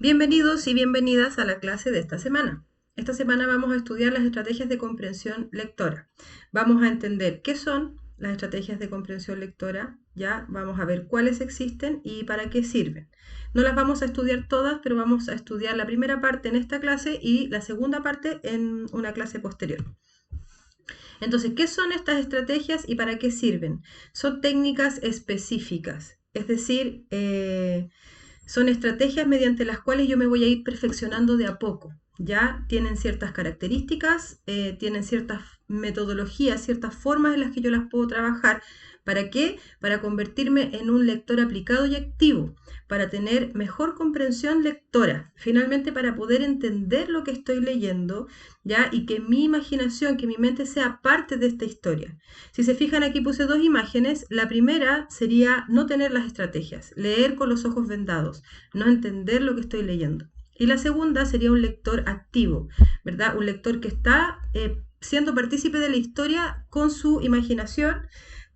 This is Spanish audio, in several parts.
Bienvenidos y bienvenidas a la clase de esta semana. Esta semana vamos a estudiar las estrategias de comprensión lectora. Vamos a entender qué son las estrategias de comprensión lectora, ya vamos a ver cuáles existen y para qué sirven. No las vamos a estudiar todas, pero vamos a estudiar la primera parte en esta clase y la segunda parte en una clase posterior. Entonces, ¿qué son estas estrategias y para qué sirven? Son técnicas específicas, es decir, son estrategias mediante las cuales yo me voy a ir perfeccionando de a poco. Ya tienen ciertas características, tienen ciertas metodologías, ciertas formas en las que yo las puedo trabajar. ¿Para qué? Para convertirme en un lector aplicado y activo, para tener mejor comprensión lectora, finalmente para poder entender lo que estoy leyendo, ¿ya? Y que mi imaginación, que mi mente sea parte de esta historia. Si se fijan, aquí puse dos imágenes. La primera sería no tener las estrategias, leer con los ojos vendados, no entender lo que estoy leyendo. Y la segunda sería un lector activo, ¿verdad? Un lector que está siendo partícipe de la historia con su imaginación,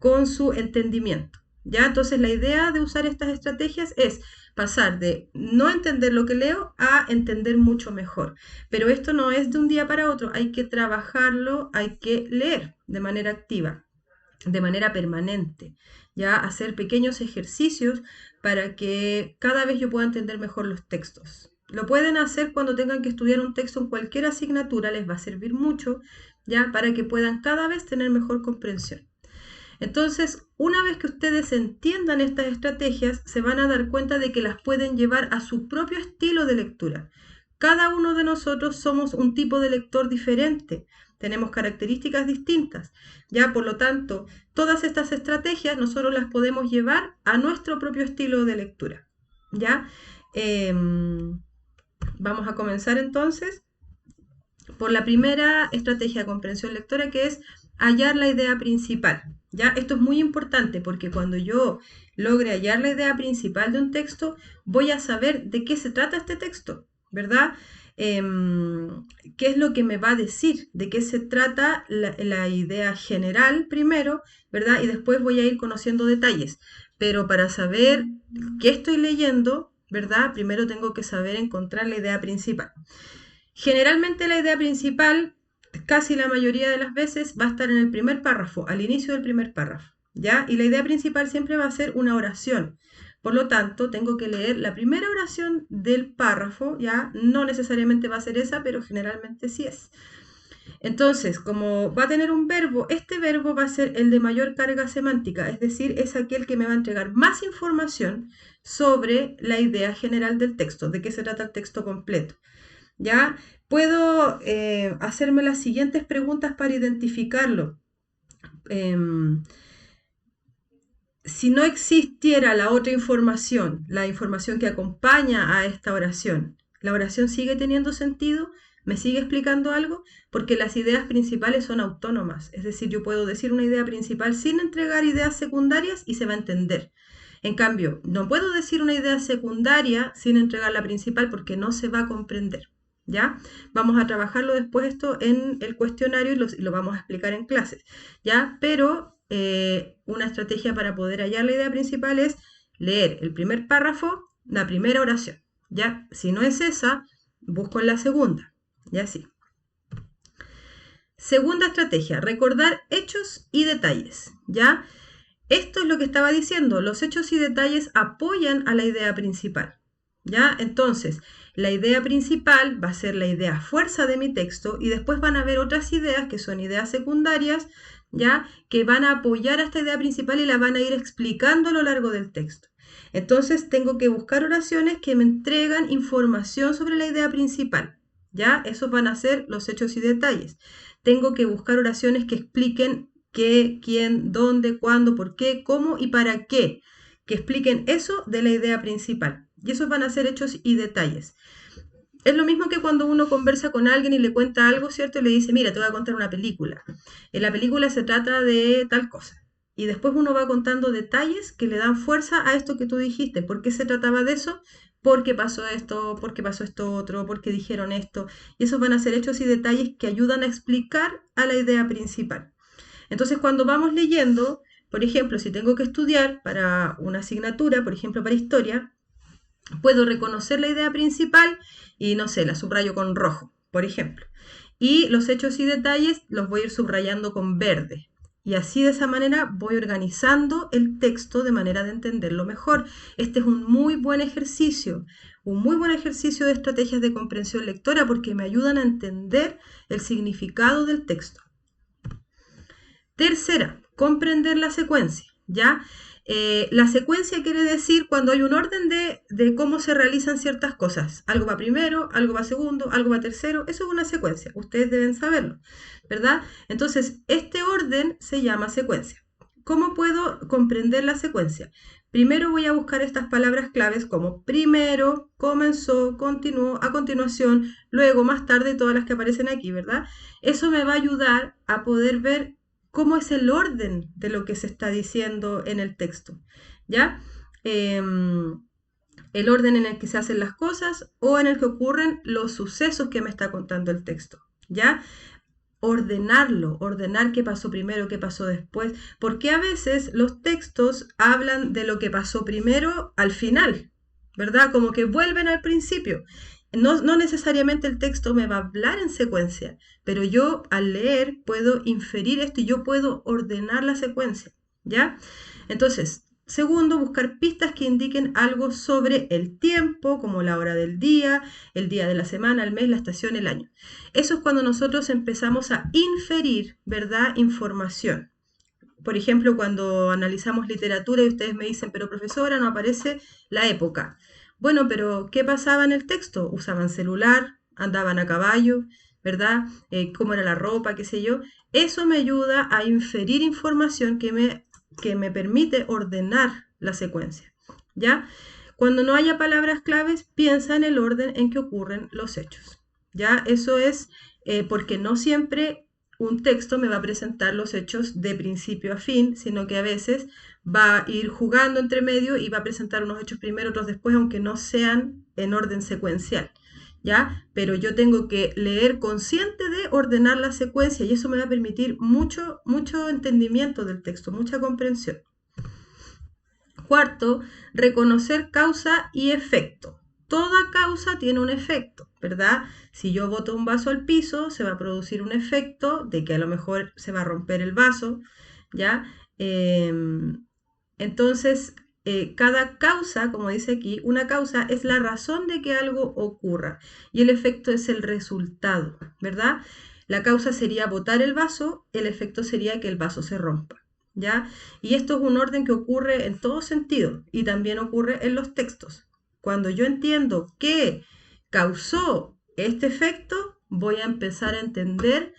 con su entendimiento. ¿Ya? Entonces la idea de usar estas estrategias es pasar de no entender lo que leo a entender mucho mejor. Pero esto no es de un día para otro, hay que trabajarlo, hay que leer de manera activa, de manera permanente, ya hacer pequeños ejercicios para que cada vez yo pueda entender mejor los textos. Lo pueden hacer cuando tengan que estudiar un texto en cualquier asignatura, les va a servir mucho, ya para que puedan cada vez tener mejor comprensión. Entonces, una vez que ustedes entiendan estas estrategias, se van a dar cuenta de que las pueden llevar a su propio estilo de lectura. Cada uno de nosotros somos un tipo de lector diferente, tenemos características distintas. Ya, por lo tanto, todas estas estrategias nosotros las podemos llevar a nuestro propio estilo de lectura. ¿Ya? Vamos a comenzar entonces por la primera estrategia de comprensión lectora, que es hallar la idea principal. ¿Ya? Esto es muy importante porque cuando yo logre hallar la idea principal de un texto, voy a saber de qué se trata este texto, ¿verdad? ¿Qué es lo que me va a decir? ¿De qué se trata la idea general primero, ¿verdad? Y después voy a ir conociendo detalles. Pero para saber qué estoy leyendo, ¿verdad? Primero tengo que saber encontrar la idea principal. Generalmente la idea principal, casi la mayoría de las veces, va a estar en el primer párrafo, al inicio del primer párrafo, ¿ya? Y la idea principal siempre va a ser una oración. Por lo tanto, tengo que leer la primera oración del párrafo, ¿ya? No necesariamente va a ser esa, pero generalmente sí es. Entonces, como va a tener un verbo, este verbo va a ser el de mayor carga semántica, es decir, es aquel que me va a entregar más información sobre la idea general del texto, de qué se trata el texto completo. ¿Ya? Puedo hacerme las siguientes preguntas para identificarlo. Si no existiera la otra información, la información que acompaña a esta oración, ¿la oración sigue teniendo sentido? ¿Me sigue explicando algo? Porque las ideas principales son autónomas. Es decir, yo puedo decir una idea principal sin entregar ideas secundarias y se va a entender. En cambio, no puedo decir una idea secundaria sin entregar la principal porque no se va a comprender. ¿Ya? Vamos a trabajarlo después esto en el cuestionario y lo vamos a explicar en clases. ¿Ya? Pero una estrategia para poder hallar la idea principal es leer el primer párrafo, la primera oración. ¿Ya? Si no es esa, busco en la segunda. Y así. Segunda estrategia, recordar hechos y detalles. ¿Ya? Esto es lo que estaba diciendo, los hechos y detalles apoyan a la idea principal. ¿Ya? Entonces, la idea principal va a ser la idea fuerza de mi texto y después van a haber otras ideas que son ideas secundarias, ¿ya? Que van a apoyar a esta idea principal y la van a ir explicando a lo largo del texto. Entonces, tengo que buscar oraciones que me entregan información sobre la idea principal, ¿ya? Esos van a ser los hechos y detalles. Tengo que buscar oraciones que expliquen qué, quién, dónde, cuándo, por qué, cómo y para qué, que expliquen eso de la idea principal. Y esos van a ser hechos y detalles. Es lo mismo que cuando uno conversa con alguien y le cuenta algo, ¿cierto? Y le dice, mira, te voy a contar una película. En la película se trata de tal cosa. Y después uno va contando detalles que le dan fuerza a esto que tú dijiste. ¿Por qué se trataba de eso? ¿Por qué pasó esto otro? ¿Por qué dijeron esto? Y esos van a ser hechos y detalles que ayudan a explicar a la idea principal. Entonces, cuando vamos leyendo, por ejemplo, si tengo que estudiar para una asignatura, por ejemplo, para historia, Puedo reconocer la idea principal y, no sé, la subrayo con rojo, por ejemplo. Y los hechos y detalles los voy a ir subrayando con verde. Y así de esa manera voy organizando el texto de manera de entenderlo mejor. Este es un muy buen ejercicio de estrategias de comprensión lectora porque me ayudan a entender el significado del texto. Tercera, comprender la secuencia, ¿ya? La secuencia quiere decir cuando hay un orden de cómo se realizan ciertas cosas. Algo va primero, algo va segundo, algo va tercero. Eso es una secuencia. Ustedes deben saberlo, ¿verdad? Entonces, este orden se llama secuencia. ¿Cómo puedo comprender la secuencia? Primero voy a buscar estas palabras claves como primero, comenzó, continuó, a continuación, luego, más tarde, todas las que aparecen aquí, ¿verdad? Eso me va a ayudar a poder ver cómo es el orden de lo que se está diciendo en el texto, ¿ya? El orden en el que se hacen las cosas o en el que ocurren los sucesos que me está contando el texto, ¿ya? Ordenar qué pasó primero, qué pasó después, porque a veces los textos hablan de lo que pasó primero al final, ¿verdad? Como que vuelven al principio. No necesariamente el texto me va a hablar en secuencia, pero yo al leer puedo inferir esto y yo puedo ordenar la secuencia, ¿ya? Entonces, segundo, buscar pistas que indiquen algo sobre el tiempo, como la hora del día, el día de la semana, el mes, la estación, el año. Eso es cuando nosotros empezamos a inferir, ¿verdad?, información. Por ejemplo, cuando analizamos literatura y ustedes me dicen, pero profesora, no aparece la época. Bueno, pero ¿qué pasaba en el texto? Usaban celular, andaban a caballo, ¿verdad? ¿Cómo era la ropa, qué sé yo? Eso me ayuda a inferir información que me permite ordenar la secuencia, ¿ya? Cuando no haya palabras claves, piensa en el orden en que ocurren los hechos, ¿ya? Eso es porque no siempre un texto me va a presentar los hechos de principio a fin, sino que a veces va a ir jugando entre medio y va a presentar unos hechos primero, otros después, aunque no sean en orden secuencial, ¿ya? Pero yo tengo que leer consciente de ordenar la secuencia y eso me va a permitir mucho entendimiento del texto, mucha comprensión. Cuarto, reconocer causa y efecto. Toda causa tiene un efecto, ¿verdad? Si yo boto un vaso al piso, se va a producir un efecto de que a lo mejor se va a romper el vaso, ¿ya? Entonces, cada causa, como dice aquí, una causa es la razón de que algo ocurra y el efecto es el resultado, ¿verdad? La causa sería botar el vaso, el efecto sería que el vaso se rompa, ¿ya? Y esto es un orden que ocurre en todo sentido y también ocurre en los textos. Cuando yo entiendo qué causó este efecto, voy a empezar a entender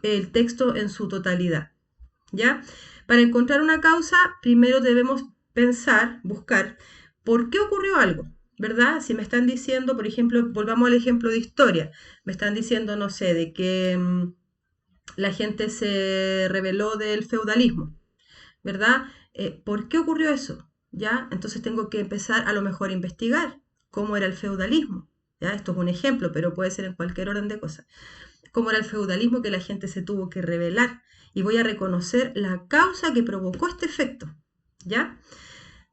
el texto en su totalidad, ¿ya? Para encontrar una causa, primero debemos pensar, buscar, ¿por qué ocurrió algo? ¿Verdad? Si me están diciendo, por ejemplo, volvamos al ejemplo de historia, me están diciendo, no sé, de que la gente se rebeló del feudalismo, ¿verdad? ¿Por qué ocurrió eso? ¿Ya? Entonces tengo que empezar a lo mejor a investigar cómo era el feudalismo, ¿ya? Esto es un ejemplo, pero puede ser en cualquier orden de cosas. Cómo era el feudalismo que la gente se tuvo que rebelar y voy a reconocer la causa que provocó este efecto, ¿ya?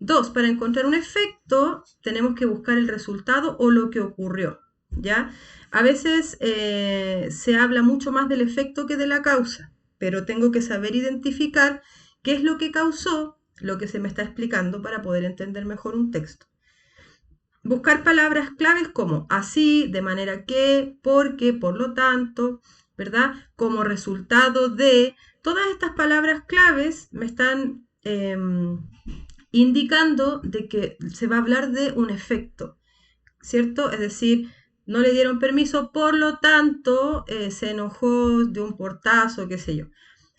2, para encontrar un efecto tenemos que buscar el resultado o lo que ocurrió, ¿ya? A veces se habla mucho más del efecto que de la causa, pero tengo que saber identificar qué es lo que causó lo que se me está explicando para poder entender mejor un texto. Buscar palabras claves como así, de manera que, porque, por lo tanto, ¿verdad? Como resultado de, todas estas palabras claves me están indicando de que se va a hablar de un efecto, ¿cierto? Es decir, no le dieron permiso, por lo tanto, se enojó de un portazo, qué sé yo.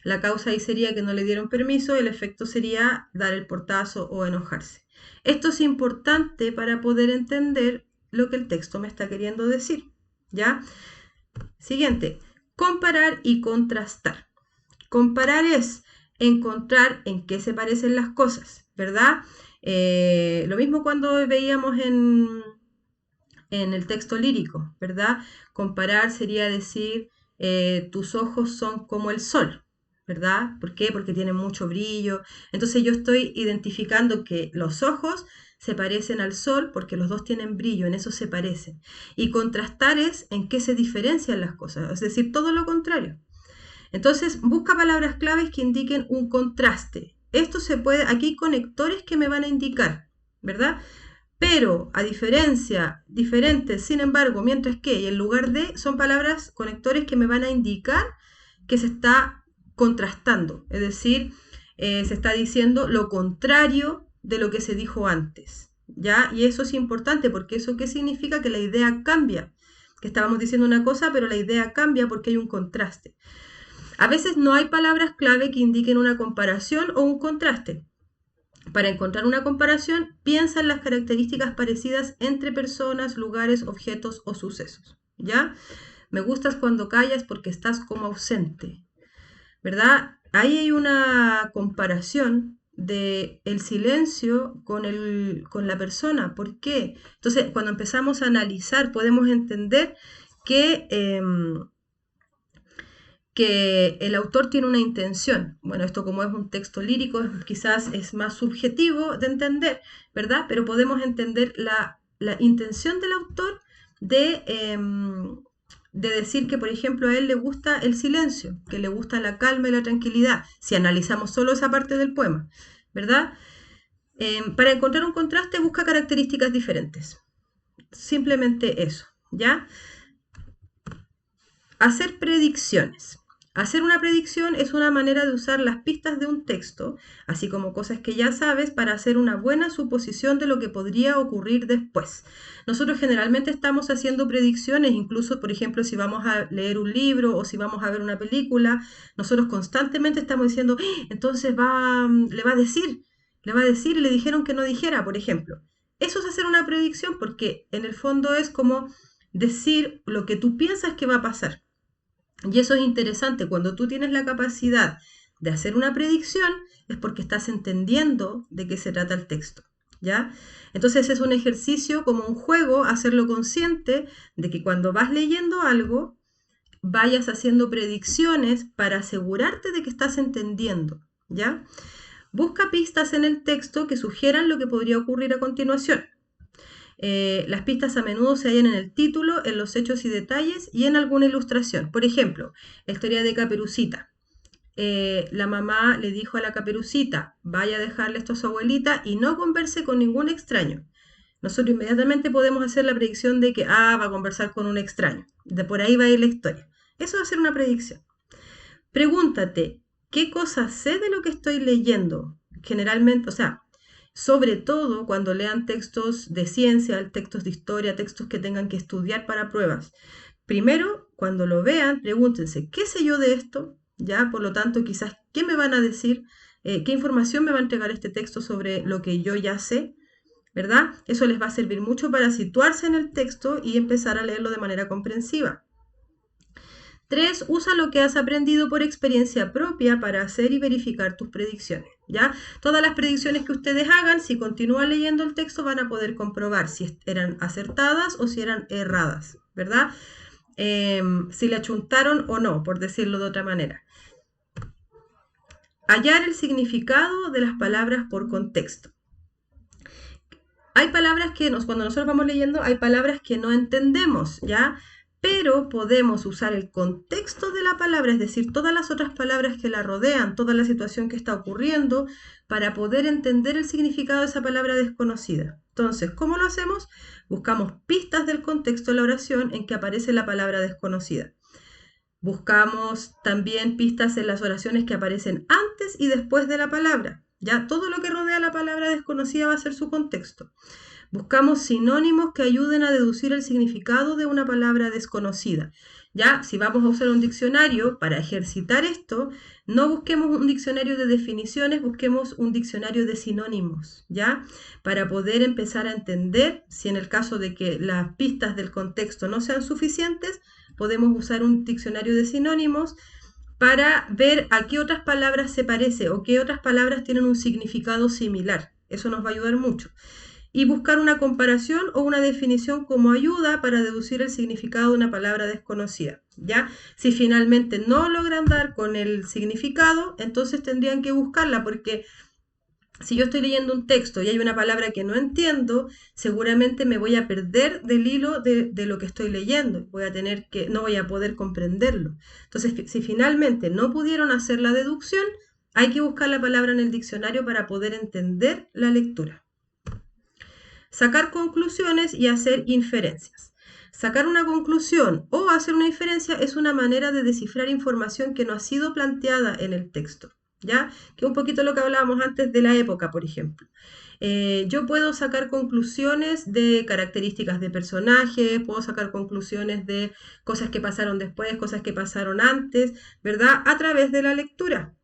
La causa ahí sería que no le dieron permiso, el efecto sería dar el portazo o enojarse. Esto es importante para poder entender lo que el texto me está queriendo decir, ¿ya? Siguiente, comparar y contrastar. Comparar es encontrar en qué se parecen las cosas, ¿verdad? Lo mismo cuando veíamos en el texto lírico, ¿verdad? Comparar sería decir, tus ojos son como el sol, ¿verdad? ¿Por qué? Porque tienen mucho brillo. Entonces yo estoy identificando que los ojos se parecen al sol porque los dos tienen brillo, en eso se parecen. Y contrastar es en qué se diferencian las cosas, es decir, todo lo contrario. Entonces, busca palabras claves que indiquen un contraste. Esto se puede, aquí hay conectores que me van a indicar, ¿verdad? Pero, a diferencia, diferentes, sin embargo, mientras que y en lugar de, son palabras conectores que me van a indicar que se está contrastando, es decir, se está diciendo lo contrario de lo que se dijo antes, ¿ya? Y eso es importante porque eso ¿qué significa? Que la idea cambia, que estábamos diciendo una cosa, pero la idea cambia porque hay un contraste. A veces no hay palabras clave que indiquen una comparación o un contraste. Para encontrar una comparación, piensa en las características parecidas entre personas, lugares, objetos o sucesos, ¿ya? Me gustas cuando callas porque estás como ausente, ¿verdad? Ahí hay una comparación de el silencio con la persona. ¿Por qué? Entonces, cuando empezamos a analizar, podemos entender que el autor tiene una intención. Bueno, esto como es un texto lírico, quizás es más subjetivo de entender, ¿verdad? Pero podemos entender la intención del autor de decir que, por ejemplo, a él le gusta el silencio, que le gusta la calma y la tranquilidad, si analizamos solo esa parte del poema, ¿verdad? Para encontrar un contraste, busca características diferentes. Simplemente eso, ¿ya? Hacer predicciones. Hacer una predicción es una manera de usar las pistas de un texto, así como cosas que ya sabes, para hacer una buena suposición de lo que podría ocurrir después. Nosotros generalmente estamos haciendo predicciones, incluso, por ejemplo, si vamos a leer un libro o si vamos a ver una película, nosotros constantemente estamos diciendo, entonces le va a decir y le dijeron que no dijera, por ejemplo. Eso es hacer una predicción porque en el fondo es como decir lo que tú piensas que va a pasar. Y eso es interesante, cuando tú tienes la capacidad de hacer una predicción, es porque estás entendiendo de qué se trata el texto, ¿ya? Entonces es un ejercicio como un juego, hacerlo consciente de que cuando vas leyendo algo, vayas haciendo predicciones para asegurarte de que estás entendiendo, ¿ya? Busca pistas en el texto que sugieran lo que podría ocurrir a continuación. Las pistas a menudo se hallan en el título, en los hechos y detalles y en alguna ilustración. Por ejemplo, la historia de Caperucita. La mamá le dijo a la Caperucita, vaya a dejarle esto a su abuelita y no converse con ningún extraño. Nosotros inmediatamente podemos hacer la predicción de que va a conversar con un extraño. De por ahí va a ir la historia. Eso va a ser una predicción. Pregúntate, ¿qué cosas sé de lo que estoy leyendo? Generalmente, o sea, sobre todo cuando lean textos de ciencia, textos de historia, textos que tengan que estudiar para pruebas. Primero, cuando lo vean, pregúntense, ¿qué sé yo de esto? Ya, por lo tanto, quizás, ¿qué me van a decir? ¿Qué información me va a entregar este texto sobre lo que yo ya sé? ¿Verdad? Eso les va a servir mucho para situarse en el texto y empezar a leerlo de manera comprensiva. 3. Usa lo que has aprendido por experiencia propia para hacer y verificar tus predicciones, ¿ya? Todas las predicciones que ustedes hagan, si continúan leyendo el texto, van a poder comprobar si eran acertadas o si eran erradas, ¿verdad? Si le achuntaron o no, por decirlo de otra manera. Hallar el significado de las palabras por contexto. Hay palabras que cuando nosotros vamos leyendo, hay palabras que no entendemos, ¿ya? Pero podemos usar el contexto de la palabra, es decir, todas las otras palabras que la rodean, toda la situación que está ocurriendo, para poder entender el significado de esa palabra desconocida. Entonces, ¿cómo lo hacemos? Buscamos pistas del contexto de la oración en que aparece la palabra desconocida. Buscamos también pistas en las oraciones que aparecen antes y después de la palabra. Ya todo lo que rodea la palabra desconocida va a ser su contexto. Buscamos sinónimos que ayuden a deducir el significado de una palabra desconocida. Ya, si vamos a usar un diccionario para ejercitar esto, no busquemos un diccionario de definiciones, busquemos un diccionario de sinónimos, ¿ya? Para poder empezar a entender, si en el caso de que las pistas del contexto no sean suficientes, podemos usar un diccionario de sinónimos para ver a qué otras palabras se parece o qué otras palabras tienen un significado similar. Eso nos va a ayudar mucho. Y buscar una comparación o una definición como ayuda para deducir el significado de una palabra desconocida, ¿ya? Si finalmente no logran dar con el significado, entonces tendrían que buscarla, porque Si yo estoy leyendo un texto y hay una palabra que no entiendo, seguramente me voy a perder del hilo de lo que estoy leyendo. No voy a poder comprenderlo. Entonces, si finalmente no pudieron hacer la deducción, hay que buscar la palabra en el diccionario para poder entender la lectura. Sacar conclusiones y hacer inferencias. Sacar una conclusión o hacer una inferencia es una manera de descifrar información que no ha sido planteada en el texto. ¿Ya? Que un poquito lo que hablábamos antes de la época, por ejemplo. Yo puedo sacar conclusiones de características de personajes, puedo sacar conclusiones de cosas que pasaron después, cosas que pasaron antes, ¿verdad? A través de la lectura.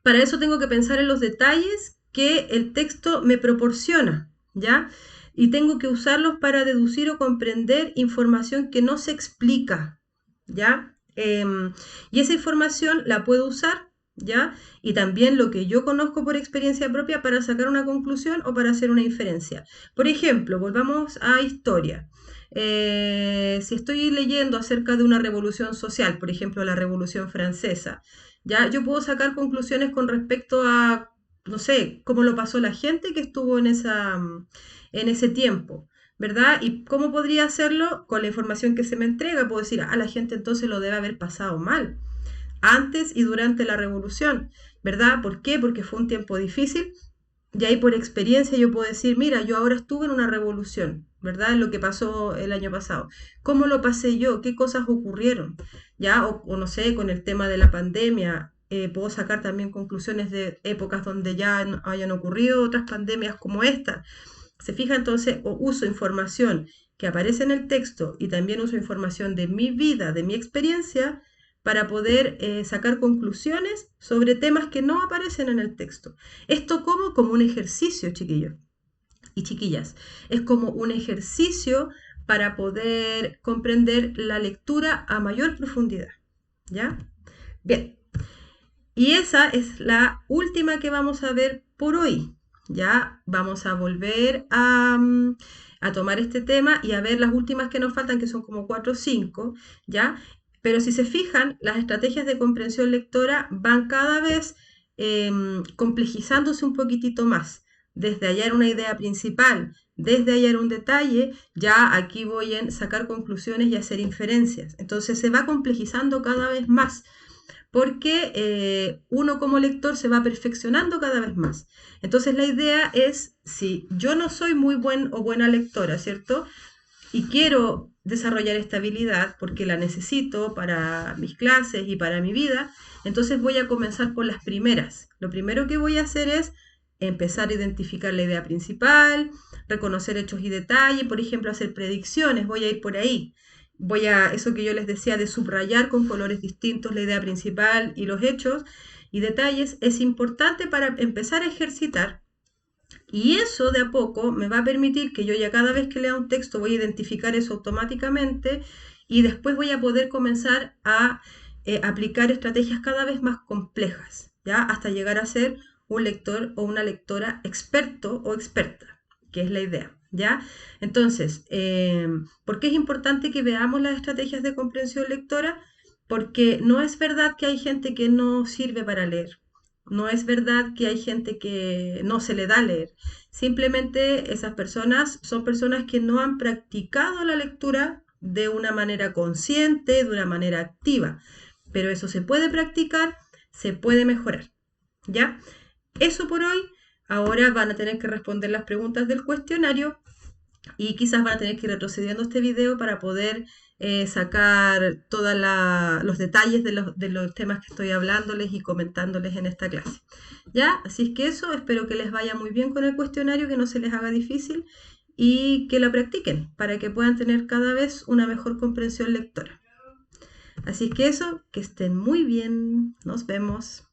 Para eso tengo que pensar en los detalles que el texto me proporciona, ¿ya? Y tengo que usarlos para deducir o comprender información que no se explica, ¿ya? Y esa información la puedo usar, ¿ya? Y también lo que yo conozco por experiencia propia para sacar una conclusión o para hacer una inferencia. Por ejemplo, volvamos a historia. Si estoy leyendo acerca de una revolución social, por ejemplo, la Revolución Francesa, ¿ya? Yo puedo sacar conclusiones con respecto a, no sé, cómo lo pasó la gente que estuvo en ese tiempo. ¿Verdad? ¿Y cómo podría hacerlo? Con la información que se me entrega, puedo decir, la gente entonces lo debe haber pasado mal, antes y durante la revolución, ¿verdad? ¿Por qué? Porque fue un tiempo difícil y ahí por experiencia yo puedo decir, mira, yo ahora estuve en una revolución, ¿verdad? En lo que pasó el año pasado. ¿Cómo lo pasé yo? ¿Qué cosas ocurrieron? ¿Ya? O no sé, con el tema de la pandemia, puedo sacar también conclusiones de épocas donde ya hayan ocurrido otras pandemias como esta. Se fija entonces, o uso información que aparece en el texto y también uso información de mi vida, de mi experiencia, para poder sacar conclusiones sobre temas que no aparecen en el texto. Esto como un ejercicio, chiquillos y chiquillas. Es como un ejercicio para poder comprender la lectura a mayor profundidad. ¿Ya? Bien. Y esa es la última que vamos a ver por hoy. Ya vamos a volver a tomar este tema y a ver las últimas que nos faltan, que son como 4 o 5, ¿ya? Pero si se fijan, las estrategias de comprensión lectora van cada vez complejizándose un poquitito más. Desde hallar una idea principal, desde hallar un detalle, ya aquí voy a sacar conclusiones y hacer inferencias. Entonces se va complejizando cada vez más porque uno como lector se va perfeccionando cada vez más. Entonces la idea es, si yo no soy muy buen o buena lectora, ¿cierto? Y quiero desarrollar esta habilidad porque la necesito para mis clases y para mi vida, entonces voy a comenzar por las primeras. Lo primero que voy a hacer es empezar a identificar la idea principal, reconocer hechos y detalles, por ejemplo, hacer predicciones, voy a ir por ahí. Eso que yo les decía de subrayar con colores distintos la idea principal y los hechos y detalles, es importante para empezar a ejercitar. Y eso de a poco me va a permitir que yo ya cada vez que lea un texto voy a identificar eso automáticamente y después voy a poder comenzar a aplicar estrategias cada vez más complejas, ¿ya? Hasta llegar a ser un lector o una lectora experto o experta, que es la idea, ¿ya? Entonces, ¿por qué es importante que veamos las estrategias de comprensión lectora? Porque no es verdad que hay gente que no sirve para leer. No es verdad que hay gente que no se le da a leer. Simplemente esas personas son personas que no han practicado la lectura de una manera consciente, de una manera activa. Pero eso se puede practicar, se puede mejorar. ¿Ya? Eso por hoy. Ahora van a tener que responder las preguntas del cuestionario y quizás van a tener que ir retrocediendo este video para poder sacar todos los detalles de los temas que estoy hablándoles y comentándoles en esta clase. ¿Ya? Así es que eso, espero que les vaya muy bien con el cuestionario, que no se les haga difícil y que lo practiquen para que puedan tener cada vez una mejor comprensión lectora. Así es que eso, que estén muy bien, nos vemos.